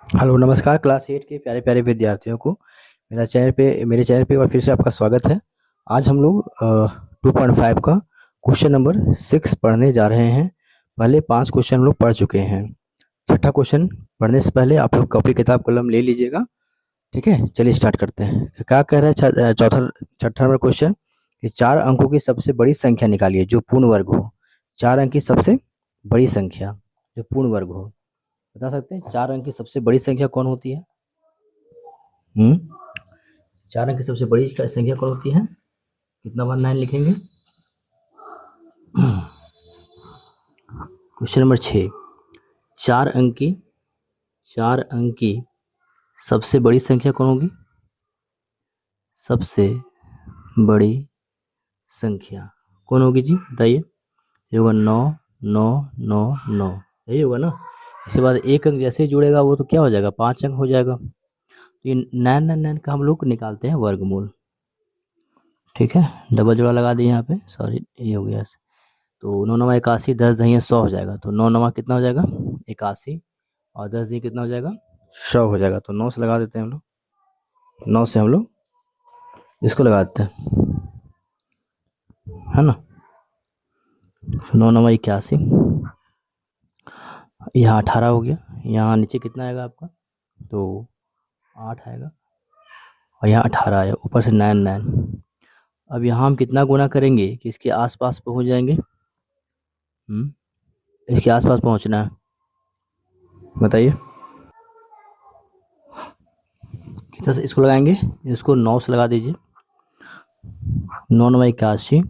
Hello नमस्कार class 8 के प्यारे प्यारे विद्यार्थियों को मेरे चैनल पे एक बार फिर से आपका स्वागत है। आज हम लोग 2.5 का क्वेश्चन नंबर 6 पढ़ने जा रहे हैं। पहले 5 क्वेश्चन हम लोग पढ़ चुके हैं। छठा क्वेश्चन पढ़ने से पहले आप लोग कॉपी किताब कलम ले लीजिएगा। ठीक है, चलिए स्टार्ट करते हैं। क्या कह रहा है चौथा छठा नंबर क्वेश्चन कि 4 अंकों की सबसे बड़ी संख्या निकालिए जो पूर्ण वर्ग हो। 4 अंक की सबसे बड़ी संख्या जो पूर्ण वर्ग हो। बता सकते हैं 4 अंक की सबसे बड़ी संख्या कौन होती है? 4 अंक की सबसे बड़ी संख्या कौन होती है? कितना बार 9 लिखेंगे? क्वेश्चन नंबर 6, 4 अंक की सबसे बड़ी संख्या कौन होगी? सबसे बड़ी संख्या कौन होगी जी, बताइए। ये होगा 9 9 9 9, यही होगा ना। इसके बाद एक अंक जैसे ही जुड़ेगा वो तो क्या हो जाएगा, 5 अंक हो जाएगा। तो ये 9 9 9 का हम लोग निकालते हैं वर्गमूल। ठीक है, डबल जोड़ा लगा दिए यहाँ पे, सॉरी ये हो गया ऐसे। तो 9 9 81, 10 दहिया 100 हो जाएगा। तो 9 9 कितना हो जाएगा? 81, और 10 दिए कितना हो जाएगा? 100 हो जाएगा। तो 9 से लगा देते हैं हम लोग, 9 से हम लोग इसको लगा देते हैं, है ना। 9 9 81, यहाँ 18 हो गया। यहाँ नीचे कितना आएगा आपका? तो 8 आएगा, और यहाँ 18 आया, ऊपर से 9 9। अब यहाँ हम कितना गुना करेंगे कि इसके आसपास पहुँच जाएंगे? इसके आसपास पहुँचना है, बताइए कितना से इसको लगाएंगे? इसको 9 से लगा दीजिए। 9 9 81,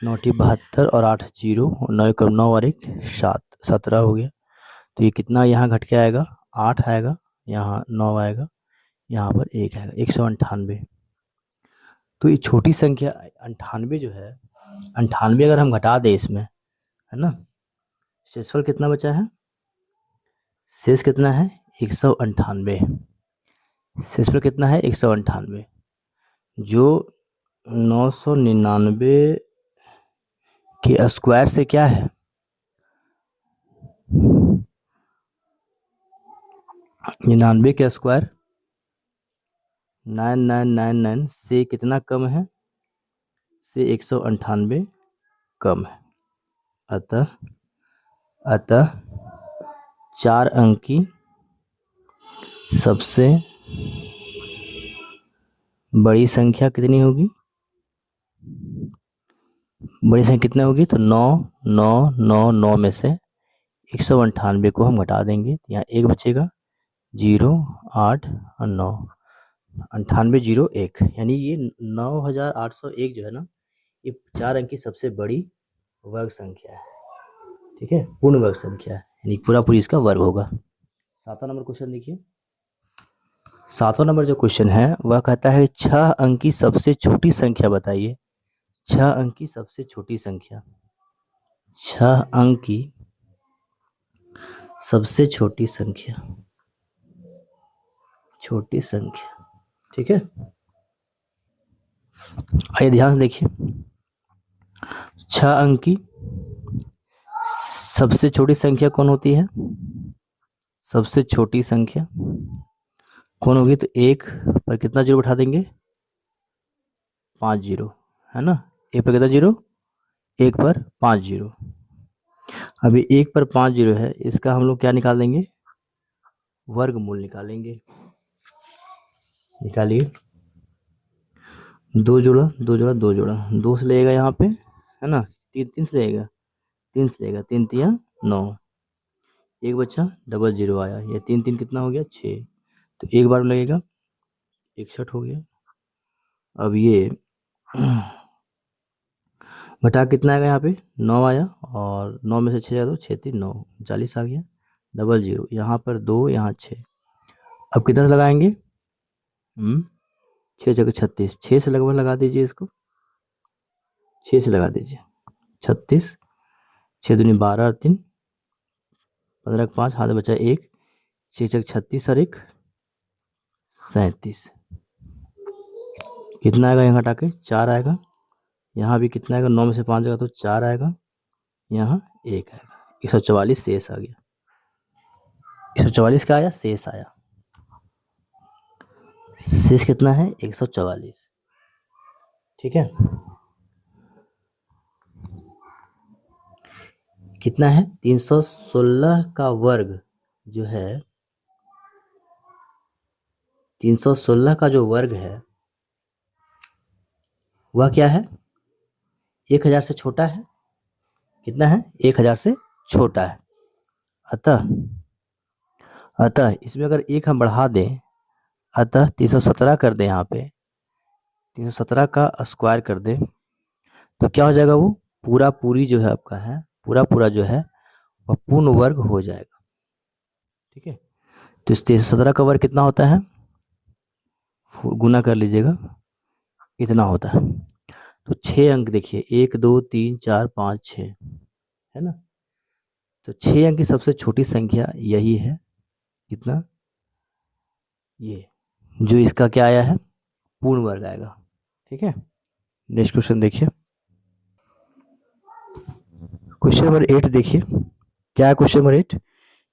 9 टी 72, और 8 जीरो, और 9 कम 9 और 1 7, 17 हो गया। तो ये कितना यहाँ घट के आएगा? 8 आएगा, यहाँ 9 आएगा, यहाँ पर 1 आएगा, 198। तो ये छोटी संख्या 98 जो है, 98 अगर हम घटा दें इसमें, है ना, शेषफल कितना बचा है? शेष कितना है? 198। शेषफल कितना है? 198, जो 999 के स्क्वायर से क्या है? 99 के स्क्वायर 9999 से कितना कम है? से 198 कम है। अतः अतः 4 अंक की सबसे बड़ी संख्या कितनी होगी? बड़ी संख्या कितना होगी? तो 9 9 9 9 में से 198 को हम घटा देंगे, यहाँ 1 बचेगा, 0 8 और 9, 98 0 1, यानी ये 9801 जो है ना, ये 4 अंक की सबसे बड़ी वर्ग संख्या है। ठीक है, पूर्ण वर्ग संख्या है, यानी पूरा पूरी इसका वर्ग होगा। 7वां नंबर क्वेश्चन देखिए। 7वां नंबर जो क्वेश्चन है वह कहता है 6 अंक की सबसे छोटी संख्या बताइए। 6 अंक की सबसे छोटी संख्या, 6 अंक की सबसे छोटी संख्या, छोटी संख्या। ठीक है, आइए ध्यान से देखिए। 6 अंक की सबसे छोटी संख्या कौन होती है? सबसे छोटी संख्या कौन होगी? तो 1 पर कितना जीरो बैठा देंगे? 5 जीरो, है ना। 1 पर कितना जीरो? 1 पर 5 जीरो। अभी 1 पर 5 जीरो है, इसका हम लोग क्या निकाल देंगे? वर्गमूल निकालेंगे। निकालिए, 2 जोड़ा 2 जोड़ा 2 जोड़ा, 2 से लगेगा यहाँ पे, है ना। 3 3 से लगेगा, 3 से लगेगा, 3 तिया 9, एक बच्चा डबल जीरो आया, ये 3 3 कितना हो गया? 6। तो एक बार में लगेगा, 61 हो गया। अब ये घटा कितना आएगा? यहाँ पे 9 आया, और 9 में से 6 जाए तो 6 3 9, 40 आ गया। डबल जीरो, यहाँ पर 2, यहाँ 6। अब कितना से लगाएंगे? 6 जगह 36, 6 से लगभग लगा दीजिए इसको, 6 से लगा दीजिए। 36, 6 दूनी 12 और 3 15, 5 हाथ में बचा 1, 6 जगह 36 और 1 37। कितना आएगा? यहाँ घटा के 4 आएगा। यहाँ भी कितना आएगा? 9 में से 5 जाएगा तो 4 आएगा, यहाँ 1 आएगा, 144 शेष आ गया। 144 का आया, शेष आया। शेष कितना है? 144। ठीक है, कितना है? 316 का वर्ग जो है, 316 का जो वर्ग है वह क्या है? 1000 से छोटा है। कितना है? 1000 से छोटा है। अतः अतः इसमें अगर एक हम बढ़ा दें, अतः 317 कर दें, यहाँ पे 317 का स्क्वायर कर दें तो क्या हो जाएगा? वो पूरा पूरी जो है आपका है, पूरा पूरा जो है वह पूर्ण वर्ग हो जाएगा। ठीक है, तो इस 317 का वर्ग कितना होता है? गुना कर लीजिएगा, इतना होता है। तो 6 अंक देखिए, 1 2 3 4 5 6 है ना। तो 6 अंक की सबसे छोटी संख्या यही है। कितना? ये जो इसका क्या आया है? पूर्ण वर्ग आएगा। ठीक है, नेक्स्ट क्वेश्चन देखिए, क्वेश्चन नंबर 8 देखिए। क्या है क्वेश्चन नंबर 8?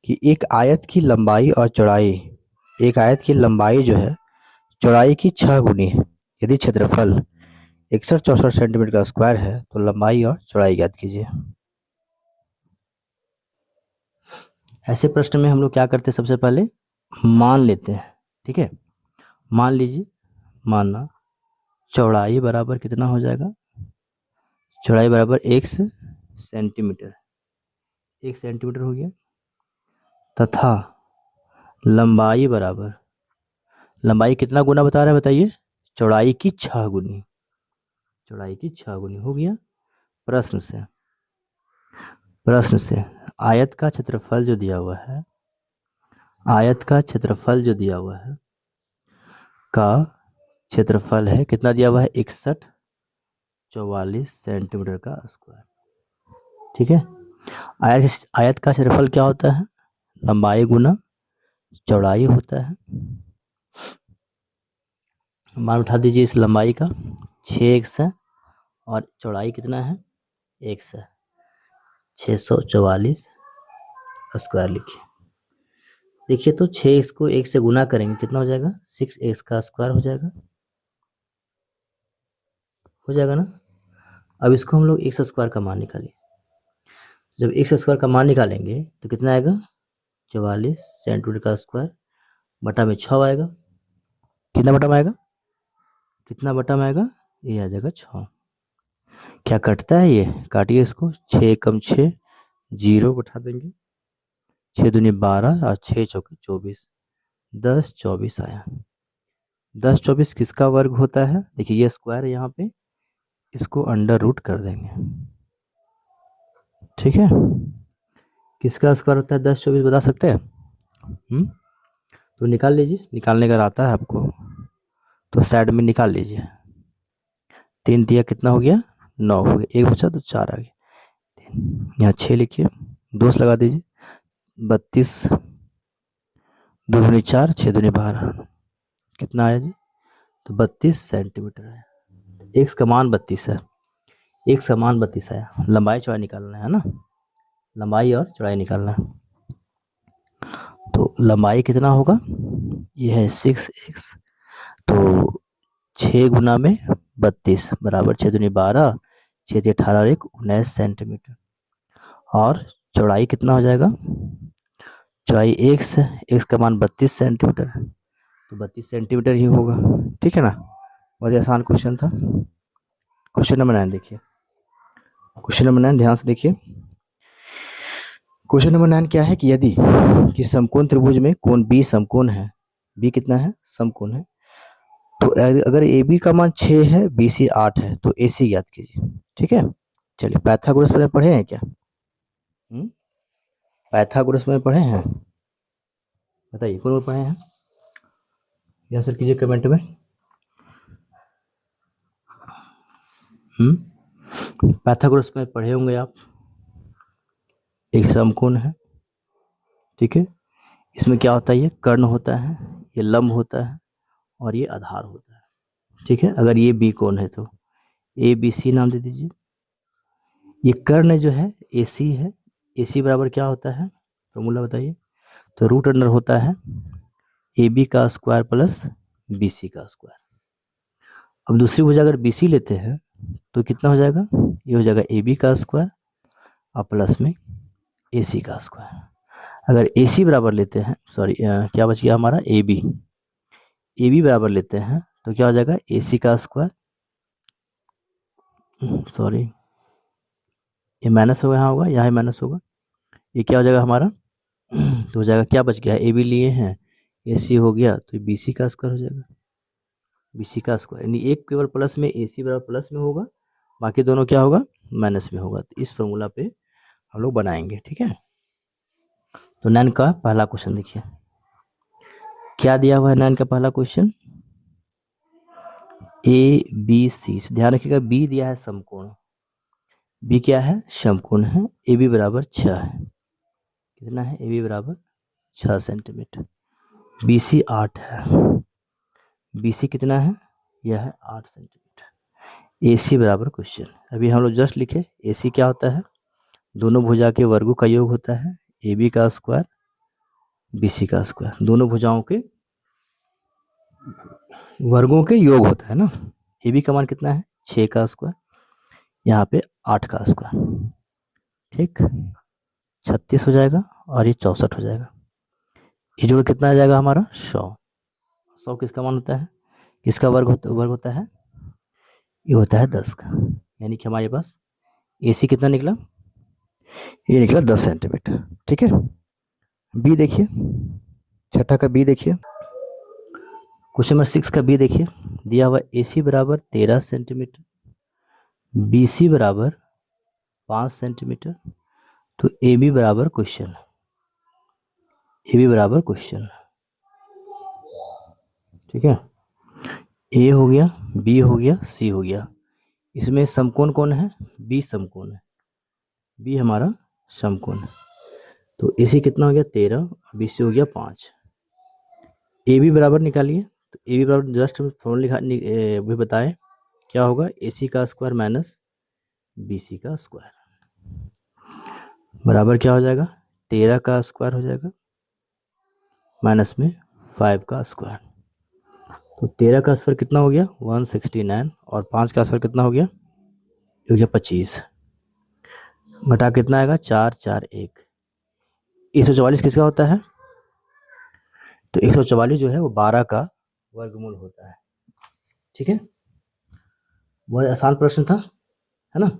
कि एक आयत की लंबाई और चौड़ाई, एक आयत की लंबाई जो है चौड़ाई की 6 गुनी है। यदि क्षेत्रफल 6164 सेंटीमीटर का स्क्वायर है तो लंबाई और चौड़ाई ज्ञात कीजिए। ऐसे प्रश्न में हम लोग क्या करते हैं? सबसे पहले मान लेते हैं। ठीक है, मान लीजिए, मानना चौड़ाई बराबर कितना हो जाएगा? चौड़ाई बराबर 1 सेंटीमीटर, 1 सेंटीमीटर हो गया, तथा लंबाई बराबर, लंबाई कितना गुना बता रहा है बताइए? चौड़ाई की 6 गुनी, चौड़ाई की 6 गुनी हो गया। प्रश्न से, प्रश्न से आयत का क्षेत्रफल जो दिया हुआ है, आयत का क्षेत्रफल जो दिया हुआ है का क्षेत्रफल है कितना दिया हुआ है? 6144 सेंटीमीटर का स्क्वायर। ठीक है, आयत का क्षेत्रफल क्या होता है? लंबाई गुना चौड़ाई होता है। मान उठा दीजिए इस लंबाई का, 6x है, और चौड़ाई कितना है? x है, 644 स्क्वायर लिखिए। देखिए तो 6x को 1 से गुना करेंगे, कितना हो जाएगा? 6x का स्क्वायर हो जाएगा, हो जाएगा ना। अब इसको हम लोग एक्स स्क्वायर का मान निकालें। जब एक्स स्क्वायर का मान निकालेंगे तो कितना आएगा? 44 सेंटीमीटर का स्क्वायर बटा में 6 आएगा। कितना बटा में आएगा? कितना बटा में आएगा? ये आ जाएगा 6। क्या कटता है? ये काटिए इसको, 6 कम 6 जीरो बैठा देंगे, 6 दूनी 12 और 6 चौके 24, 10 24 आया। 10 24 किसका वर्ग होता है? देखिए ये स्क्वायर है यहाँ पे, इसको अंडर रूट कर देंगे। ठीक है, किसका स्क्वायर होता है 10 24 बता सकते हैं? तो निकाल लीजिए, निकालने का आता है आपको तो साइड में निकाल लीजिए। 3 दिया कितना हो गया? 9 हो गया, 1 बचा तो 4 आ गया। यहाँ 6 लिखिए, 2 लगा दीजिए, 32 दूनी 4 6 दूनी 12, कितना आया जी? तो 32 सेंटीमीटर है। एक का मान 32 है, एक का मान 32 है। लंबाई चौड़ाई निकालना है ना, लंबाई और चौड़ाई निकालना है। तो लंबाई कितना होगा? ये है 6x, तो 6 गुना में 32 बराबर 6 दूनी 12, 6 18 और 1 19 सेंटीमीटर। और चौड़ाई कितना हो जाएगा? चौड़ाई x का मान 32 सेंटीमीटर, तो 32 सेंटीमीटर ही होगा। ठीक है ना, बहुत ही आसान क्वेश्चन था। क्वेश्चन नंबर 9 देखिए, क्वेश्चन नंबर 9 ध्यान से देखिए। क्वेश्चन नंबर 9 क्या है कि यदि कि समकोण त्रिभुज में कोण बी समकोण है, बी कितना है? समकोण है। तो अगर ए बी का मान 6 है, बी सी 8 है, तो ए सी ज्ञात कीजिए। ठीक है, चलिए पाइथागोरस में पढ़े हैं क्या? पाइथागोरस में पढ़े हैं? बताइए कौन पढ़े हैं, आंसर कीजिए कमेंट में। पाइथागोरस में पढ़े होंगे आप। एक समकोण है, ठीक है, इसमें क्या होता है? ये कर्ण होता है, ये लंब होता है, और ये आधार होता है। ठीक है, अगर ये बी कोण है तो ए बी सी नाम दे दीजिए। ये कर्ण जो है ए सी है, ए सी बराबर क्या होता है? फॉर्मूला बताइए। तो रूट अंडर होता है ए बी का स्क्वायर प्लस बी सी का स्क्वायर। अब दूसरी भुजा अगर बी सी लेते हैं तो कितना हो जाएगा, ये हो जाएगा ए बी का स्क्वायर और प्लस में ए सी का स्क्वायर। अगर ए सी बराबर लेते हैं, सॉरी क्या बच गया हमारा, ए बी बराबर लेते हैं तो क्या हो जाएगा, ए सी का स्क्वायर, सॉरी ये माइनस होगा, यहाँ होगा, यहाँ माइनस होगा, ये क्या हो जाएगा हमारा तो हो जाएगा, क्या बच गया, ए बी लिए हैं, ए सी हो गया तो बी सी का स्क्वायर हो जाएगा, बी सी का स्क्वायर, यानी एक केवल प्लस में ए सी बराबर प्लस में होगा, बाकी दोनों क्या होगा, माइनस में होगा। तो इस फॉर्मूला पे हम लोग बनाएंगे, ठीक है। तो 9 का पहला क्वेश्चन देखिए, क्या दिया हुआ है 9 का पहला क्वेश्चन, ए बी सी। ध्यान रखिएगा बी दिया है समकोण, बी क्या है, समकोण है, ए बी बराबर 6 है, कितना है, ए बी बराबर 6 सेंटीमीटर, बी सी 8 है, बी सी कितना है, यह है 8 सेंटीमीटर। ए सी बराबर क्वेश्चन, अभी हम लोग जस्ट लिखे, ए सी क्या होता है, दोनों भुजा के वर्गों का योग होता है, ए बी का स्क्वायर बी सी का स्क्वायर, दोनों भुजाओं के वर्गों के योग होता है ना। ए बी का मान कितना है, 6 का स्क्वायर, यहाँ पे 8 का स्क्वायर, ठीक, 36 हो जाएगा और ये 64 हो जाएगा, ये जोड़ कितना आ जाएगा हमारा 100। 100 किसका मान होता है, किसका वर्ग होता है, ये होता है 10 का, यानी कि हमारे पास ए सी कितना निकला, ये निकला 10 सेंटीमीटर, ठीक है। बी देखिए, छठा का बी देखिए, क्वेश्चन नंबर 6 का बी देखिए, दिया हुआ ए सी बराबर 13 सेंटीमीटर, बी सी बराबर 5 सेंटीमीटर, तो ए बी बराबर क्वेश्चन, ए बी बराबर क्वेश्चन, ठीक है। ए हो गया, बी हो गया, सी हो गया, इसमें समकोण कौन है, बी समकोण है, बी हमारा समकोण है, तो ए सी कितना हो गया 13, बी सी हो गया 5, ए बी बराबर निकालिए, तो ए बी बराबर जस्ट फॉर्मूला लिखा भी बताए, क्या होगा, ए सी का स्क्वायर माइनस बी सी का स्क्वायर बराबर क्या हो जाएगा, 13 का स्क्वायर हो जाएगा माइनस में 5 का स्क्वायर, तो 13 का स्क्वायर कितना हो गया 169 और 5 का स्क्वायर कितना हो गया, ये हो गया 25, घटा कितना आएगा 4 4 1, 144 किसका होता है, तो 144 जो है वो 12 का वर्गमूल होता है, ठीक है। बहुत आसान प्रश्न था, है ना।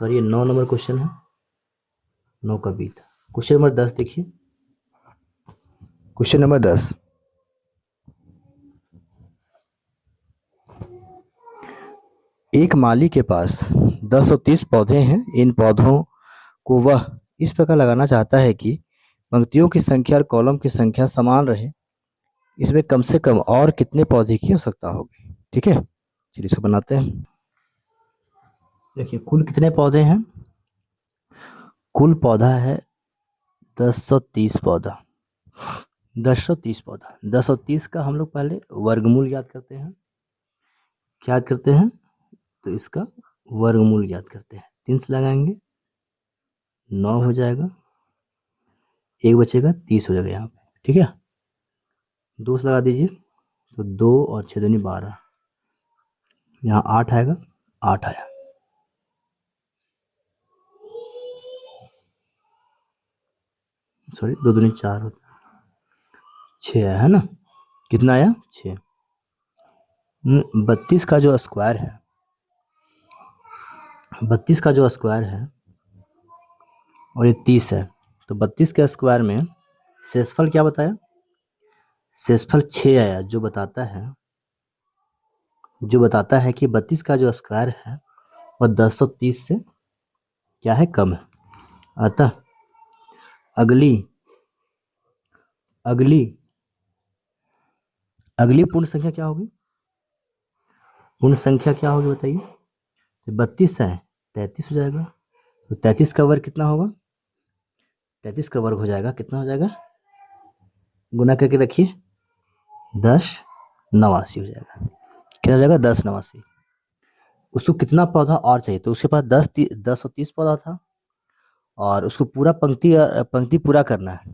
सॉरी ये 9 नंबर क्वेश्चन है, 9 का बी था। क्वेश्चन नंबर 10 देखिए, क्वेश्चन नंबर 10, एक माली के पास 1030 पौधे हैं, इन पौधों को वह इस प्रकार लगाना चाहता है कि पंक्तियों की संख्या और कॉलम की संख्या समान रहे, इसमें कम से कम और कितने पौधे की आवश्यकता होगी, ठीक है। चलिए इसको बनाते हैं। देखिए कुल कितने पौधे हैं, कुल पौधा है 1030 पौधा, 1030 पौधा, 1030 का हम लोग पहले वर्गमूल याद करते हैं, क्या याद करते हैं, तो इसका वर्गमूल याद करते हैं, 3 से लगाएंगे 9 हो जाएगा, एक बचेगा 30 हो जाएगा यहाँ पे, ठीक है। 2 से लगा दीजिए तो 2 और 6 दूनी 12, यहाँ 8 आएगा, 8 आया, सॉरी 2 दूनी 4 होता, 6 आया है ना, कितना आया 6। 32 का जो स्क्वायर है, 32 का जो स्क्वायर है और ये 30 है, तो 32 के स्क्वायर में शेषफल क्या बताया, शेषफल 6 आया, जो बताता है कि 32 का जो स्क्वायर है वह 1030 से क्या है, कम है। अतः अगली पूर्ण संख्या क्या होगी, पूर्ण संख्या क्या होगी बताइए, तो 32 है 33 हो जाएगा, तो 33 का वर्ग कितना होगा, 33 का वर्ग हो जाएगा, कितना हो जाएगा, गुना करके रखिए 1089 हो जाएगा, क्या हो जाएगा 1089। उसको कितना पौधा और चाहिए, तो उसके पास 10 और 30 पौधा था, और उसको पूरा पंक्ति पंक्ति पूरा करना है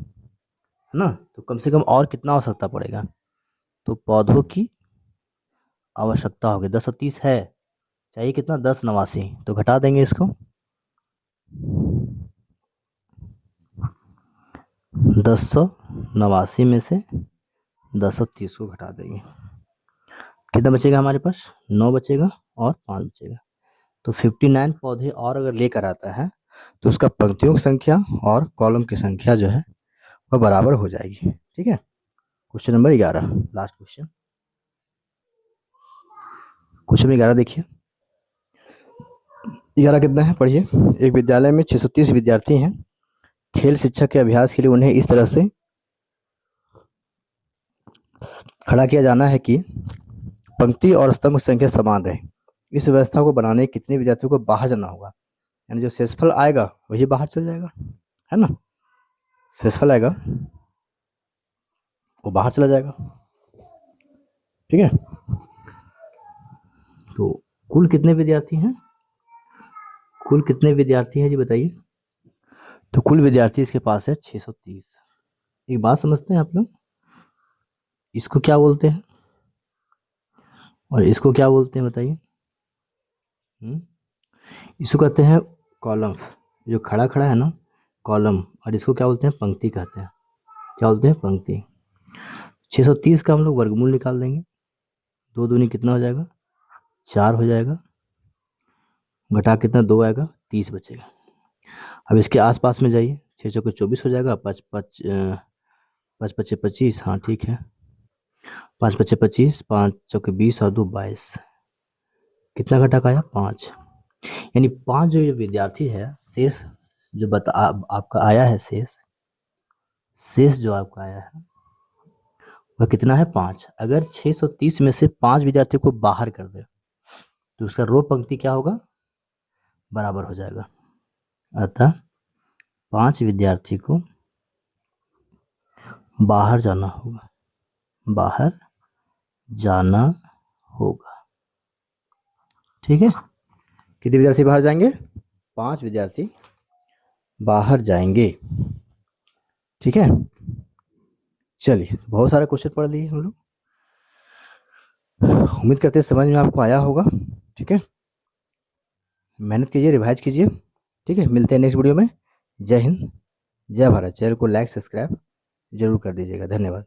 ना, तो कम से कम और कितना आवश्यकता पड़ेगा, तो पौधों की आवश्यकता होगी 1030 है, चाहिए कितना 1089, तो घटा देंगे इसको 1089 में से 1030 को घटा देंगे, कितना बचेगा हमारे पास 9 बचेगा और 5 बचेगा। तो 59 पौधे और अगर लेकर आता है तो उसका पंक्तियों की संख्या और कॉलम की संख्या जो है वह बराबर हो जाएगी। ठीक है, question number 11, last question, question number 11 देखिए। 11 कितना है पढ़िए। एक विद्यालय में 630 विद्यार्थी हैं। खेल शिक्षा के अभ्यास के लिए उन्हें इस तरह से खड़ा किया जाना है कि पंक्ति और स्तंभ की संख्या समान रहे। इस व्यवस्था को बनाने कितने विद्यार्थियों को बाहर जाना होगा, यानी जो शेषफल आएगा वही बाहर चल जाएगा, है ना, शेषफल आएगा वो बाहर चला जाएगा। ठीक है, तो कुल कितने विद्यार्थी हैं, कुल कितने विद्यार्थी हैं जी बताइए। तो कुल विद्यार्थी इसके पास है 630। एक बात समझते हैं आप लोग, इसको क्या बोलते हैं और इसको क्या बोलते हैं बताइए। इसको कहते हैं कॉलम, जो खड़ा खड़ा है ना कॉलम, और इसको क्या बोलते हैं पंक्ति कहते हैं, क्या बोलते हैं पंक्ति। 630 का हम लोग वर्गमूल निकाल देंगे, 2 दूनी कितना हो जाएगा 4 हो जाएगा, घटा कितना 2 आएगा 30 बचेगा। अब इसके आसपास में जाइए, 6 चौके 24 हो जाएगा, 5 पचे 25, हाँ ठीक है, 5 पचे 25, 5 चौके 20 और 2 22, कितना घटा का आया 5, यानी 5 जो ये विद्यार्थी है शेष जो आपका आया है शेष जो आपका आया है वह कितना है 5। अगर 630 में से 5 विद्यार्थियों को बाहर कर दे तो उसका रो पंक्ति क्या होगा बराबर हो जाएगा। अतः 5 विद्यार्थी को बाहर जाना होगा, बाहर जाना होगा। ठीक है, कितने विद्यार्थी बाहर जाएंगे 5 विद्यार्थी बाहर जाएंगे। ठीक है, चलिए बहुत सारे क्वेश्चन पढ़ लिए हम लोग, उम्मीद करते हैं समझ में आपको आया होगा। ठीक है, मेहनत कीजिए, रिवाइज कीजिए। ठीक है, मिलते हैं नेक्स्ट वीडियो में। जय हिंद, जय भारत। चैनल को लाइक सब्सक्राइब जरूर कर दीजिएगा। धन्यवाद।